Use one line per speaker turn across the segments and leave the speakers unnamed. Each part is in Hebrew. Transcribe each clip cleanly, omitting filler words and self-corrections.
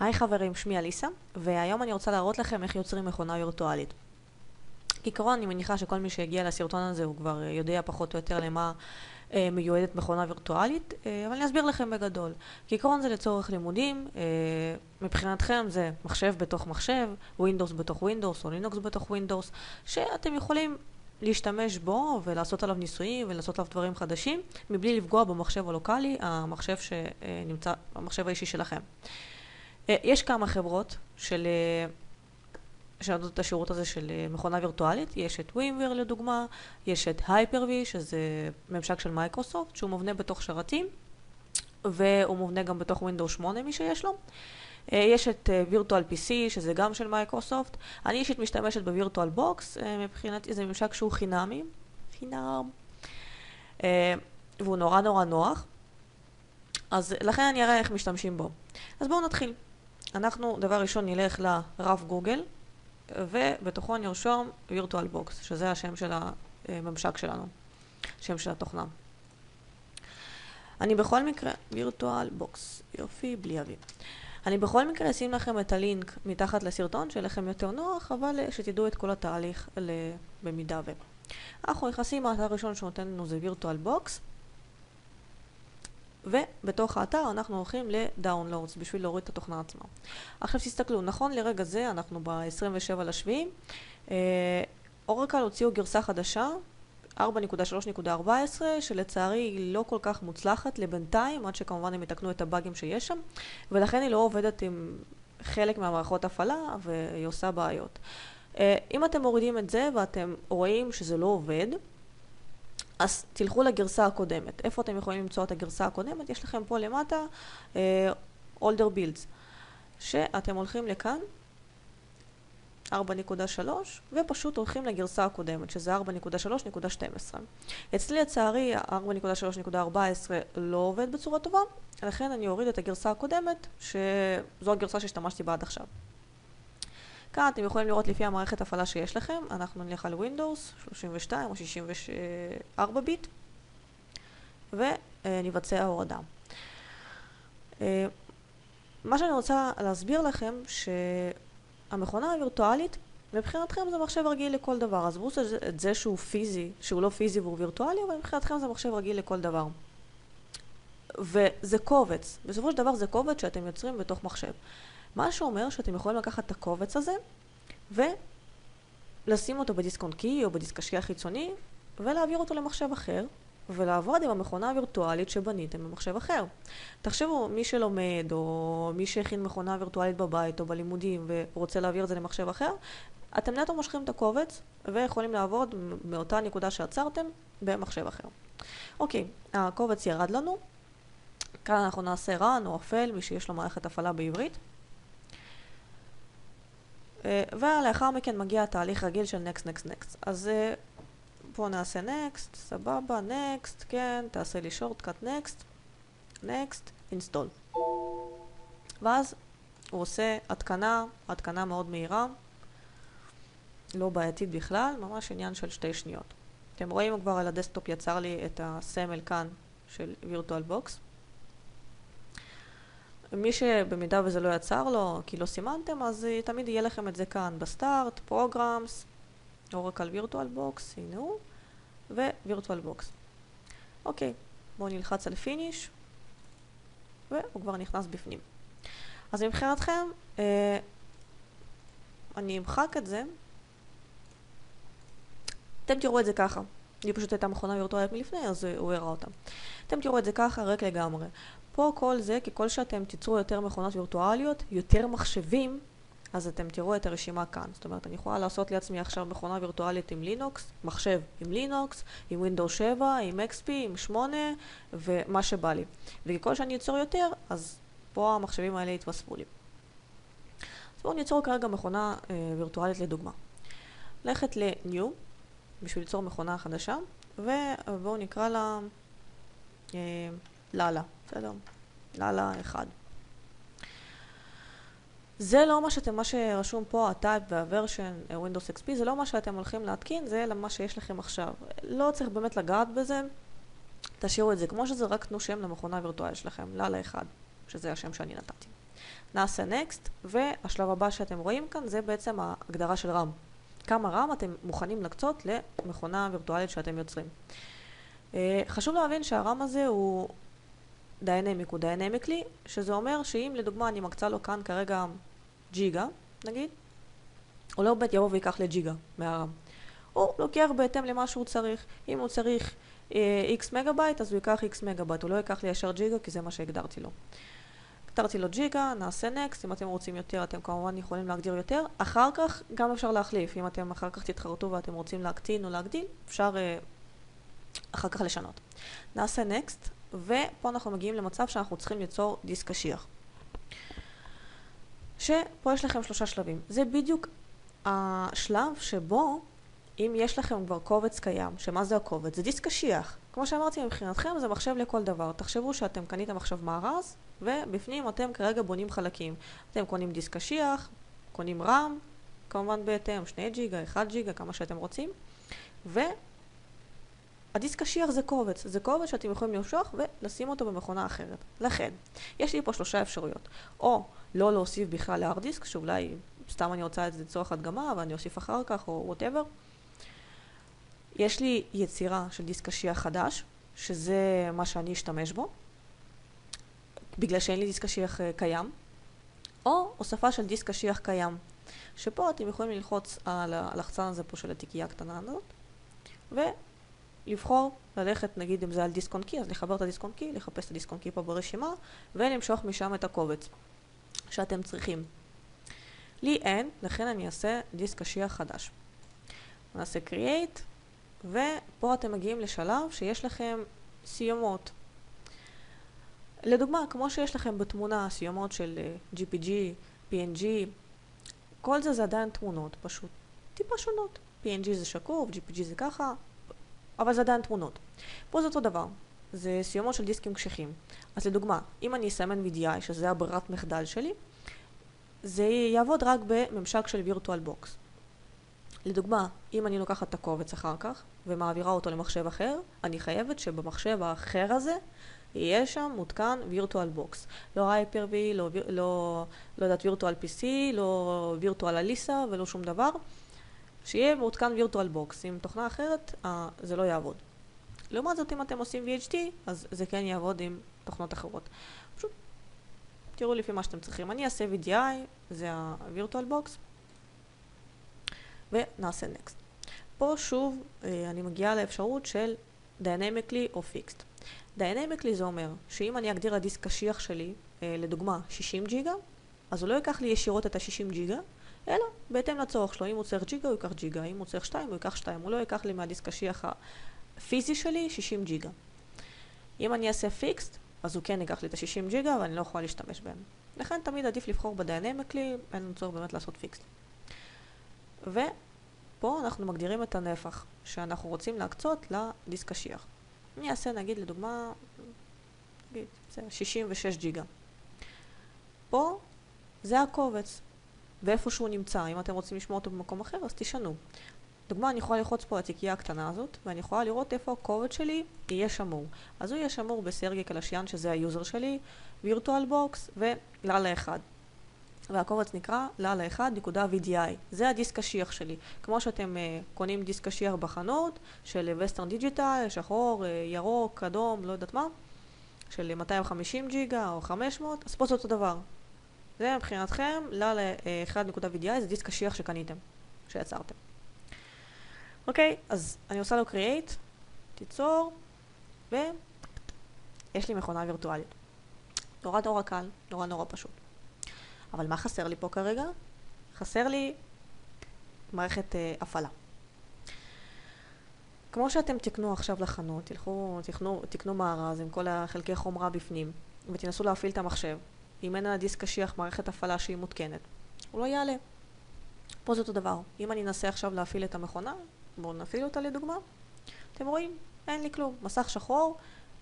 היי חברים, שמי אליסה, והיום אני רוצה להראות לכם איך יוצרים מכונה וירטואלית. כעיקרון אני מניחה שכל מי שהגיע לסרטון הזה הוא כבר יודע פחות או יותר למה מיועדת מכונה וירטואלית, אבל אני אסביר לכם בגדול. כעיקרון זה לצורך לימודים, מבחינתכם זה מחשב בתוך מחשב, Windows בתוך Windows או Linux בתוך Windows, שאתם יכולים להשתמש בו ולעשות עליו ניסויים ולעשות עליו דברים חדשים, מבלי לפגוע במחשב הלוקלי, המחשב האישי שלכם. יש כמה חברות שנותנות את השירות הזה של מכונה וירטואלית. יש את VMware לדוגמה, יש את Hyper-V, שזה ממשק של מייקרוסופט, שהוא מובנה בתוך שרתים, והוא מובנה גם בתוך Windows 8 מי שיש לו. יש את Virtual PC, שזה גם של מייקרוסופט. אני אישית משתמשת ב-VirtualBox, מבחינתי זה ממשק שהוא חינמי, חינם, והוא נורא נורא נוח. אז לכן אני אראה איך משתמשים בו. אז בואו נתחיל. אנחנו דבר ראשון נלך לרב גוגל, ובתוכו נרשום VirtualBox, שזה השם של הממשק שלנו, שם של התוכנה. אני בכל מקרה, VirtualBox, יופי, בלי אבי. אני בכל מקרה אשים לכם את הלינק מתחת לסרטון, שיהיה לכם יותר נוח, אבל שתדעו את כל התהליך במידה ו. אנחנו נכנסים, האתר הראשון שנותן לנו זה VirtualBox, ובתוך האתר אנחנו הולכים ל-Downloads בשביל להוריד את התוכנה עצמה. עכשיו תסתכלו, נכון לרגע זה, אנחנו ב-27 לשביעי, אורקל הוציאו גרסה חדשה, 4.3.14, שלצערי היא לא כל כך מוצלחת לבינתיים, עד שכמובן הם יתקנו את הבאגים שיש שם, ולכן היא לא עובדת עם חלק מהמערכות הפעלה, והיא עושה בעיות. אם אתם מורידים את זה ואתם רואים שזה לא עובד, אז תלכו לגרסה הקודמת. איפה אתם יכולים למצוא את הגרסה הקודמת? יש לכם פה למטה older builds, שאתם הולכים לכאן 4.3 ופשוט הולכים לגרסה הקודמת, שזה 4.3.12. אצלי לצערי 4.3.14 לא עובד בצורה טובה, לכן אני אוריד את הגרסה הקודמת, שזו הגרסה שהשתמשתי בה עד עכשיו. כאן אתם יכולים לראות לפי המערכת הפעלה שיש לכם. אנחנו נלך על Windows 32 או 64 ביט ונבצע הורדה. מה שאני רוצה להסביר לכם, שהמכונה הווירטואלית מבחינתכם זה מחשב רגיל לכל דבר. עזבו את זה שהוא פיזי, שהוא לא פיזי והוא וירטואלי, אבל מבחינתכם זה מחשב רגיל לכל דבר. וזה קובץ. בסופו של דבר זה קובץ שאתם יוצרים בתוך מחשב. מה שאומר שאתם יכולים לקחת את הקובץ הזה ולשים אותו בדיסק און קי או בדיסק קשיח חיצוני ולהעביר אותו למחשב אחר ולעבוד עם המכונה הווירטואלית שבניתם במחשב אחר. תחשבו, מי שלומד או מי שהכין מכונה וירטואלית בבית או בלימודים ורוצה להעביר את זה למחשב אחר, אתם נטו מושכים את הקובץ ויכולים לעבוד מאותה נקודה שעצרתם במחשב אחר. אוקיי, הקובץ ירד לנו. כאן אנחנו נעשה run או אפל, מי שיש לו מערכת הפעלה בעברית. ולאחר מכן מגיע התהליך רגיל של next, next, next. אז פה נעשה next, סבבה, next, כן, תעשה לי shortcut next, next, install. ואז הוא עושה התקנה מאוד מהירה, לא בעייתית בכלל, ממש עניין של 2 שניות. אתם רואים כבר על הדסקטופ יצר לי את הסמל כאן של VirtualBox. מי שבמידה וזה לא יצר לו, כי לא סימנתם, אז תמיד יהיה לכם את זה כאן בסטארט, פרוגרמס, אורקל VirtualBox, הנה הוא, ו-VirtualBox. אוקיי, בואו נלחץ על פיניש, והוא כבר נכנס בפנים. אז מבחינתכם, אני אמחק את זה. אתם תראו את זה ככה. היא פשוט הייתה מכונה וירטואלית מלפני, אז הוא הראה אותה. אתם תראו את זה ככה, רק לגמרי. פה כל זה, ככל שאתם תיצרו יותר מכונות וירטואליות, יותר מחשבים, אז אתם תראו את הרשימה כאן. זאת אומרת, אני יכולה לעשות לעצמי עכשיו מכונה וירטואלית עם לינוקס, מחשב עם לינוקס, עם Windows 7, עם XP, עם 8, ומה שבא לי. וככל שאני ייצור יותר, אז פה המחשבים האלה יתווספו לי. אז בואו ניצור כרגע מכונה וירטואלית לדוגמה. ללכת ל-New, בשביל ליצור מכונה חדשה, ובואו נקרא לה לאלה, בסדר? לאלה 1. זה לא מה שרשום פה, הטייפ והוורשן, Windows XP, זה לא מה שאתם הולכים להתקין, זה מה שיש לכם עכשיו. לא צריך באמת לגעת בזה, תשאירו את זה כמו שזה, רק תנו שם למכונה הווירטואלית שלכם, לאלה 1, שזה השם שאני נתתי. נעשה next, והשלב הבא שאתם רואים כאן זה בעצם ההגדרה של RAM. כמה RAM אתם מוכנים לקצות למכונה וירטואלית שאתם יוצרים. חשוב להבין שהרם הזה הוא דיינמיק, הוא דיינמיקלי, שזה אומר שאם לדוגמה אני מקצה לו כאן כרגע ג'יגה, נגיד, הוא לא באמת יבוא ויקח לג'יגה מהרם. הוא לוקח בהתאם למה שהוא צריך. אם הוא צריך X מגabייט, אז הוא ייקח X מגabייט, הוא לא ייקח לי ישר ג'יגה, כי זה מה שהגדרתי לו. הגדרתי לו ג'יגה, נעשה next, אם אתם רוצים יותר, אתם כמובן יכולים להגדיר יותר. אחר כך גם אפשר להחליף, אם אתם אחר כך תתחרטו ואתם רוצים להקטין או להגדיל, אפשר אחר כך לשנות. נעשה next, ופה אנחנו מגיעים למצב שאנחנו צריכים ליצור דיסק קשיח. שפה יש לכם 3 שלבים. זה בדיוק השלב שבו, אם יש לכם כבר קובץ קיים, שמה זה הקובץ? זה דיסק קשיח. כמו שאמרתי, מבחינתכם זה מחשב לכל דבר. תחשבו שאתם קניתם עכשיו מארז, ובפנים אתם כרגע בונים חלקים. אתם קונים דיסק קשיח, קונים רם, כמובן בהתאם, 2 ג'יגה, 1 ג'יגה, כמה שאתם רוצים. הדיסק קשיח זה קובץ. זה קובץ שאתם יכולים למשוך ולשים אותו במכונה אחרת. לכן, יש לי פה 3 אפשרויות. או לא להוסיף בכלל להארד דיסק, שאולי סתם אני רוצה את זה לצורך הדגמה, ואני אוסיף אחר כך, או whatever. יש לי יצירה של דיסק קשיח חדש, שזה מה שאני אשתמש בו, בגלל שאין לי דיסק קשיח קיים, או הוספה של דיסק קשיח קיים, שפה אתם יכולים ללחוץ על הלחצן הזה פה של התיקייה הקטנה הזאת, ולבחור ללכת, נגיד אם זה על דיסק און קי, אז לחבר את הדיסק און קי, לחפש את הדיסק און קי פה ברשימה, ולמשוך משם את הקובץ שאתם צריכים. לי אין, לכן אני אעשה דיסק קשיח חדש. נעשה create, ופה אתם מגיעים לשלב שיש לכם סיומות. לדוגמה, כמו שיש לכם בתמונה סיומות של GPG, PNG, כל זה עדיין תמונות, פשוט טיפה שונות. PNG זה שקוף, GPG זה ככה, אבל זה עדיין תמונות. פה זה אותו דבר, זה סיומות של דיסקים קשיחים. אז לדוגמה, אם אני אסמן VDI, שזה הברירת מחדל שלי, זה יעבוד רק בממשק של VirtualBox. לדוגמה, אם אני לוקחת את הקובץ אחר כך ומעבירה אותו למחשב אחר, אני חייבת שבמחשב האחר הזה יהיה שם מותקן VirtualBox. לא Hyper-V, לא יודעת Virtual PC, לא Virtual Alisa ולא שום דבר. שיהיה מותקן VirtualBox. עם תוכנה אחרת, זה לא יעבוד. לעומת זאת, אם אתם עושים VHT, אז זה כן יעבוד עם תוכנות אחרות. פשוט תראו לפי מה שאתם צריכים. אני אעשה VDI, זה ה-VirtualBox. ונעשה next. פה שוב אני מגיעה לאפשרות של dynamically או fixed. dynamically זה אומר שאם אני אגדיר הדיסק קשיח שלי, לדוגמה 60 ג'יגה, אז הוא לא ייקח לי ישירות את ה-60 ג'יגה, אלא בהתאם לצורך שלו. אם הוא צריך ג'יגה, הוא ייקח ג'יגה. אם הוא צריך 2, הוא ייקח 2. הוא לא ייקח לי מהדיסק קשיח הפיזי שלי 60 ג'יגה. אם אני אעשה fixed, אז הוא כן ייקח לי את ה-60 ג'יגה, ואני לא יכולה להשתמש בהם. לכן תמיד עדיף לבחור ב-dynamically, אין לנו צורך באמת לעשות fixed. ופה אנחנו מגדירים את הנפח שאנחנו רוצים להקצות לדיסק קשיח. אני אעשה נגיד לדוגמה 66 ג'יגה. פה זה הקובץ, ואיפה שהוא נמצא. אם אתם רוצים לשמוע אותו במקום אחר, אז תשנו. דוגמה, אני יכולה ללחוץ פה התיקייה הקטנה הזאת, ואני יכולה לראות איפה הקובץ שלי יהיה שמור. אז הוא יהיה שמור בסרגי קלשיין, שזה היוזר שלי, VirtualBox וללה 1. והקובץ נקרא lala1.vdi. זה הדיסק קשיח שלי. כמו שאתם קונים דיסק קשיח בחנות, של Western Digital, שחור, ירוק, אדום, לא יודעת מה, של 250 ג'יגה או 500, אז פה זה אותו דבר. זה מבחינתכם, lala1.vdi זה דיסק קשיח שקניתם, שיצרתם. אוקיי, אז אני עושה לו create, תיצור, ויש לי מכונה וירטואלית. נורא קל, נורא פשוט. אבל מה חסר לי פה כרגע? חסר לי מערכת הפעלה. כמו שאתם תקנו עכשיו לחנות, תקנו מארז עם כל החלקי חומרה בפנים, ותנסו להפעיל את המחשב. אם אין על הדיסק קשיח מערכת הפעלה שהיא מותקנת, הוא לא יעלה. פה זה אותו דבר. אם אני אנסה עכשיו להפעיל את המכונה, בואו נפעיל אותה לדוגמה. אתם רואים? אין לי כלום. מסך שחור,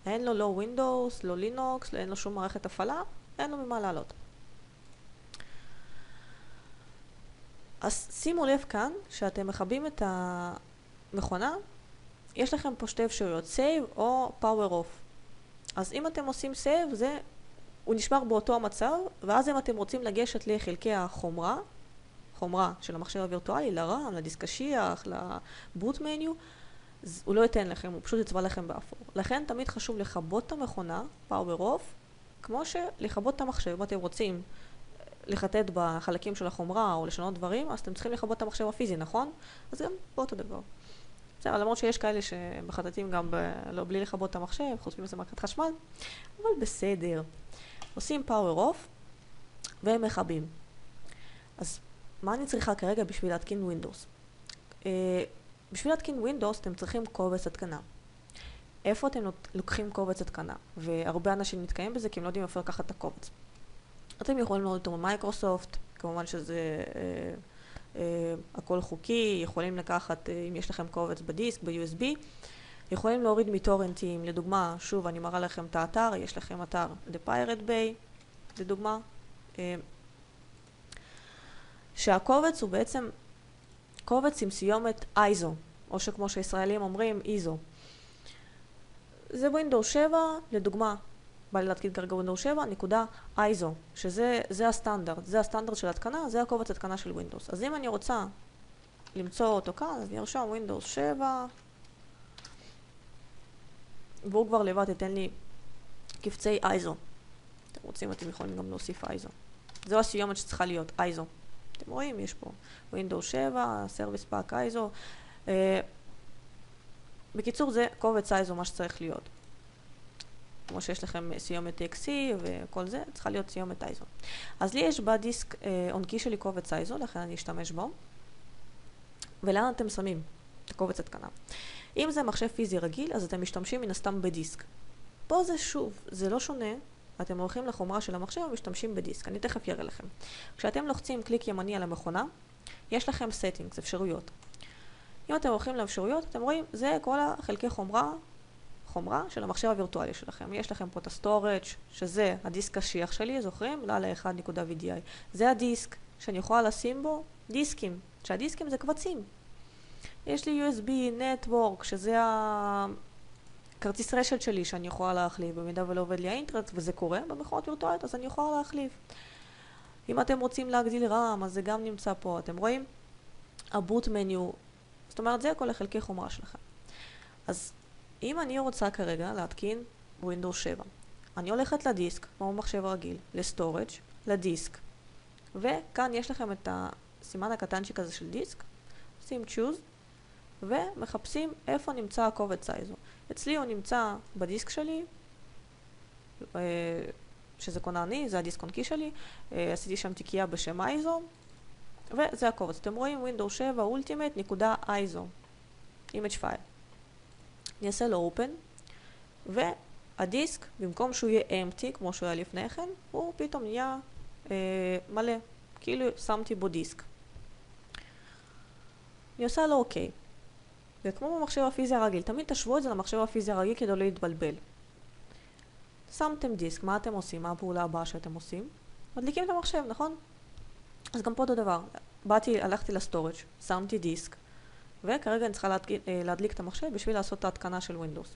אין לו לא Windows, לא Linux, אין לו שום מערכת הפעלה, אין לו ממה לעלות. אז שימו לב כאן, שאתם מכבים את המכונה, יש לכם פה 2 אפשרויות, Save או Power Off. אז אם אתם עושים Save, זה הוא נשמר באותו המצב, ואז אם אתם רוצים לגשת לחלקי חומרה של המחשב הווירטואלי, לרם, לדיסק קשיח, לבוט מניו, הוא לא ייתן לכם, הוא פשוט יצבע לכם באפור. לכן תמיד חשוב לכבות את המכונה, power off, כמו שלכבות את המחשב. אם אתם רוצים לחטט בחלקים של החומרה או לשנות דברים, אז אתם צריכים לכבות את המחשב הפיזי, נכון? אז גם באותו דבר. בסדר, למרות שיש כאלה שמחטטים גם לא בלי לכבות את המחשב, חושבים לזה מערכת חשמל, אבל בסדר. עושים power off ומכבים. אז מה אני צריכה כרגע בשביל להתקין Windows? בשביל להתקין Windows אתם צריכים קובץ התקנה. איפה אתם לוקחים קובץ התקנה? והרבה אנשים מתקיים בזה כי הם לא יודעים איפה לקחת את הקובץ. אתם יכולים לראות אותו במייקרוסופט, כמובן שזה הכל חוקי, יכולים לקחת, אם יש לכם קובץ בדיסק, ב-USB, יכולים להוריד מטורנטים, לדוגמה, שוב אני מראה לכם את האתר, יש לכם אתר The Pirate Bay, לדוגמה, שהקובץ הוא בעצם קובץ עם סיומת ISO, או שכמו שישראלים אומרים, ISO. זה Windows 7, לדוגמה, בא לי להתקין כרגע Windows 7, נקודה ISO, שזה הסטנדרט, זה הסטנדרט של התקנה, זה הקובץ התקנה של Windows. אז אם אני רוצה למצוא אותו כאן, אז נרשום Windows 7, והוא כבר לבד ייתן לי קבצי ISO. אתם רוצים, אתם יכולים גם להוסיף ISO. זו הסיומת שצריכה להיות, ISO. אתם רואים, יש פה Windows 7, Service Pack ISO. בקיצור, זה קובץ ISO, מה שצריך להיות. כמו שיש לכם סיומת XC וכל זה, צריכה להיות סיומת ISO. אז לי יש בדיסק אונקי שלי קובץ ISO, לכן אני אשתמש בו. ולאן אתם שמים את הקובץ התקנה? אם זה מחשב פיזי רגיל, אז אתם משתמשים מן הסתם בדיסק. פה זה שוב, זה לא שונה. אתם הולכים לחומרה של המחשב ומשתמשים בדיסק. אני תכף אראה לכם. כשאתם לוחצים קליק ימני על המכונה, יש לכם settings, אפשרויות. אם אתם הולכים לאפשרויות, אתם רואים, זה כל החלקי חומרה של המחשב הווירטואלי שלכם. יש לכם פה את הסטורג' שזה הדיסק קשיח שלי, זוכרים? ל1.VDI. זה הדיסק שאני יכולה לשים בו דיסקים, שהדיסקים זה קבצים. יש לי USB, Network, שזה הכרטיס רשת שלי שאני יכולה להחליף. במידה ולא עובד לי האינטרנט, וזה קורה במכונות וירטואליות, אז אני יכולה להחליף. אם אתם רוצים להגדיל רם, אז זה גם נמצא פה. אתם רואים? הבוט מניו. זאת אומרת, זה כל החלקי חומרה שלכם. אז אם אני רוצה כרגע להתקין Windows 7, אני הולכת לדיסק, כמו מחשב רגיל, לסטורג', לדיסק, וכאן יש לכם את הסימן הקטנצ'יק הזה של דיסק, עושים choose, ומחפשים איפה נמצא הקובץ ISO. אצלי הוא נמצא בדיסק שלי, שזה כונני, זה הדיסק אונקי שלי, עשיתי שם תיקייה בשם ISO, וזה הקובץ. אתם רואים Windows 7 Ultimate.ISO, image file. אני אעשה לו open, והדיסק, במקום שהוא יהיה empty, כמו שהוא היה לפני כן, הוא פתאום נהיה מלא, כאילו שמתי בו דיסק. אני עושה לו OK. וכמו במחשב הפיזי הרגיל, תמיד תשוו את זה למחשב הפיזי הרגיל כדי לא להתבלבל. שמתם דיסק, מה אתם עושים? מה הפעולה הבאה שאתם עושים? מדליקים את המחשב, נכון? אז גם פה אותו דבר. הלכתי לסטורג', שמתי דיסק, וכרגע אני צריכה להדליק את המחשב בשביל לעשות את ההתקנה של Windows.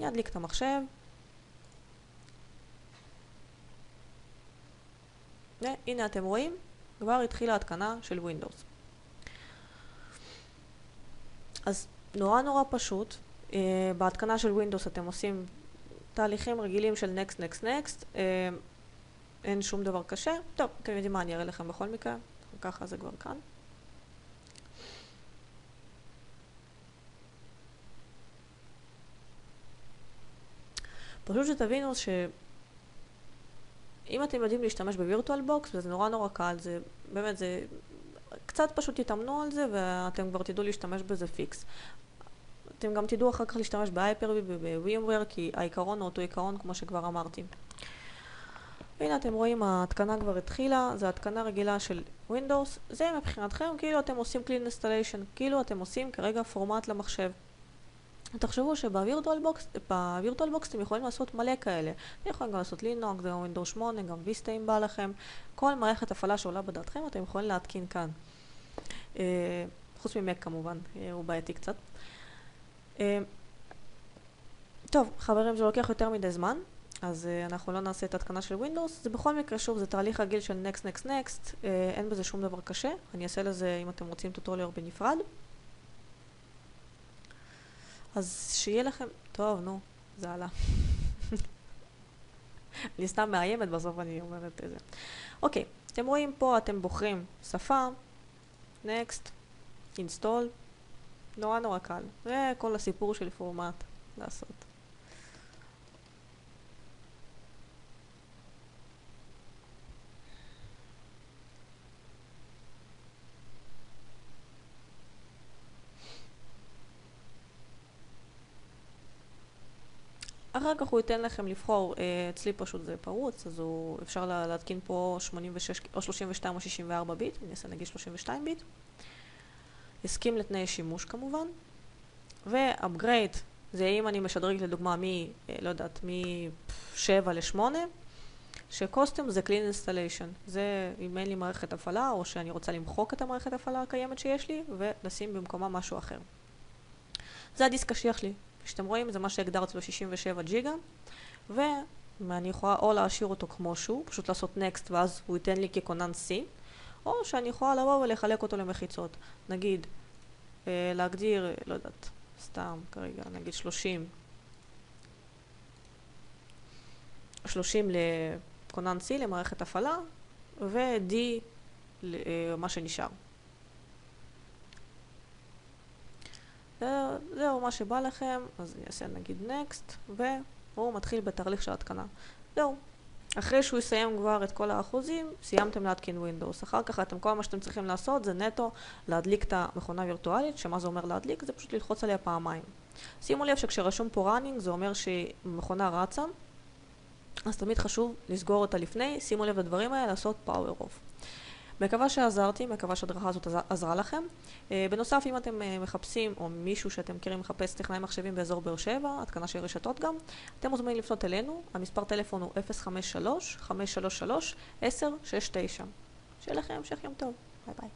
אני אדליק את המחשב. והנה אתם רואים, כבר התחילה ההתקנה של Windows. אז נורא פשוט. בהתקנה של Windows אתם עושים תהליכים רגילים של next, next, next. אין שום דבר קשה. טוב, אתם יודעים מה, אני אראה לכם בכל מקרה. ככה זה כבר כאן. פשוט שתבינו שאם אתם יודעים להשתמש בווירטואל בוקס, וזה נורא קל, זה באמת, זה קצת פשוט תתאמנו על זה, ואתם כבר תדעו להשתמש בזה פיקס. אתם גם תדעו אחר כך להשתמש ב-Hyper-V וב-VMware, כי העיקרון הוא אותו עיקרון, כמו שכבר אמרתי. והנה אתם רואים, ההתקנה כבר התחילה, זו התקנה רגילה של Windows. זה מבחינתכם, כאילו אתם עושים Clean Installation, כאילו אתם עושים כרגע פורמט למחשב. תחשבו שבווירטואל בוקס אתם יכולים לעשות מלא כאלה. אתם יכולים גם לעשות לינוקס, גם Windows 8, גם ויסטה אם בא לכם. כל מערכת הפעלה שעולה בדעתכם אתם יכולים להתקין כאן. חוץ ממק כמובן, הוא בעייתי קצת. טוב, חברים, זה לוקח יותר מדי זמן. אז אנחנו לא נעשה את ההתקנה של Windows. זה בכל מקרה, שוב, זה תהליך רגיל של Next, Next, Next. אין בזה שום דבר קשה. אני אעשה לזה, אם אתם רוצים, טוטוריאל בנפרד. אז שיהיה לכם... טוב, נו, זה עלה. אני סתם מאיימת, בסוף אני אומרת את זה. אוקיי, אתם רואים פה, אתם בוחרים שפה, Next, Install, נורא קל. זה כל הסיפור של פורמט לעשות. אחר כך הוא ייתן לכם לבחור, אצלי פשוט זה פרוץ, אז אפשר להתקין פה 86 או 32 או 64 ביט, אני אעשה נגיד 32 ביט. הסכים לתנאי שימוש כמובן, ו-upgrade זה אם אני משדרג לדוגמה לא יודעת, מ-7 ל-8, ש-custom זה clean installation, זה אם אין לי מערכת הפעלה או שאני רוצה למחוק את המערכת הפעלה הקיימת שיש לי ולשים במקומה משהו אחר. זה הדיסק קשיח לי. שאתם רואים, זה מה שהגדרתי לו 67 ג'יגה, ואני יכולה או להשאיר אותו כמו שהוא, פשוט לעשות next ואז הוא ייתן לי ככונן C, או שאני יכולה לבוא ולחלק אותו למחיצות. נגיד, להגדיר, לא יודעת, סתם כרגע, נגיד 30 לכונן C למערכת הפעלה, ו-D מה שנשאר. זהו מה שבא לכם, אז אני אעשה נגיד next, והוא מתחיל בתהליך של התקנה. זהו. אחרי שהוא יסיים כבר את כל האחוזים, סיימתם להתקין Windows. אחר כך כל מה שאתם צריכים לעשות זה נטו להדליק את המכונה וירטואלית, שמה זה אומר להדליק? זה פשוט ללחוץ עליה פעמיים. שימו לב שכשרשום פה running זה אומר שמכונה רצה, אז תמיד חשוב לסגור אותה לפני, שימו לב לדברים האלה, לעשות power off. מקווה שעזרתי, מקווה שהדרכה הזאת עזרה לכם. בנוסף, אם אתם מחפשים, או מישהו שאתם מכירים מחפש טכנאי מחשבים באזור באר שבע, התקנה של רשתות גם, אתם מוזמנים לפנות אלינו, המספר טלפון הוא 053-533-1069. שיהיה לכם המשך יום טוב, ביי ביי.